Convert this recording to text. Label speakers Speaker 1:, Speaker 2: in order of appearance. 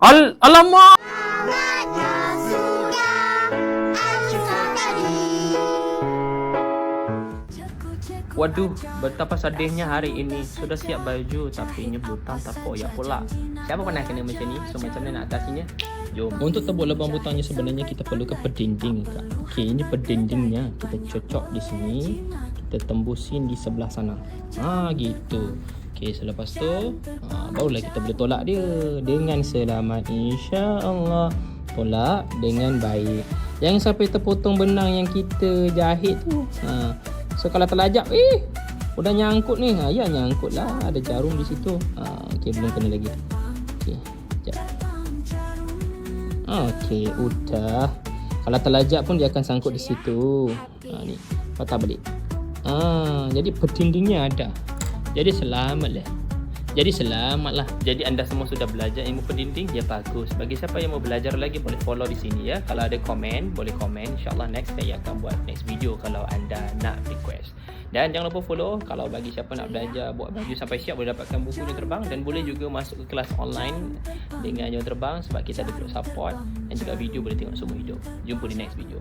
Speaker 1: Alamak. Waduh, betapa sedihnya hari ini. Sudah siap baju tapi nyebutan tak koyak pula. Siapa pernah kena macam ni? So macam mana nak atasinya? Jom. Untuk tebuk lubang butangnya sebenarnya kita perlukan pedinding, Kak. Okey, ini pedindingnya. Kita cocok di sini. Kita tembusin di sebelah sana. Gitu. Okey, selepas tu barulah kita boleh tolak dia dengan selamat, insya-Allah. Tolak dengan baik. Jangan sampai terpotong benang yang kita jahit tu. So kalau terlajak, udah nyangkut ni. Ya nyangkut lah, ada jarum di situ. Okey, belum kena lagi. Okey, sekejap. Okey, udah. Kalau terlajak pun dia akan sangkut di situ. Ni, patah balik. Jadi pedindingnya ada. Jadi selamatlah. Jadi anda semua sudah belajar ilmu pedinding, dia bagus. Bagi siapa yang mau belajar lagi boleh follow di sini ya. Kalau ada komen, boleh komen. InsyaAllah next saya akan buat next video kalau anda nak request. Dan jangan lupa follow. Kalau bagi siapa nak belajar buat baju sampai siap, boleh dapatkan buku Jom Terbang. Dan boleh juga masuk ke kelas online dengan Jom Terbang sebab kita ada group support. Dan juga video boleh tengok semua hidup. Jumpa di next video.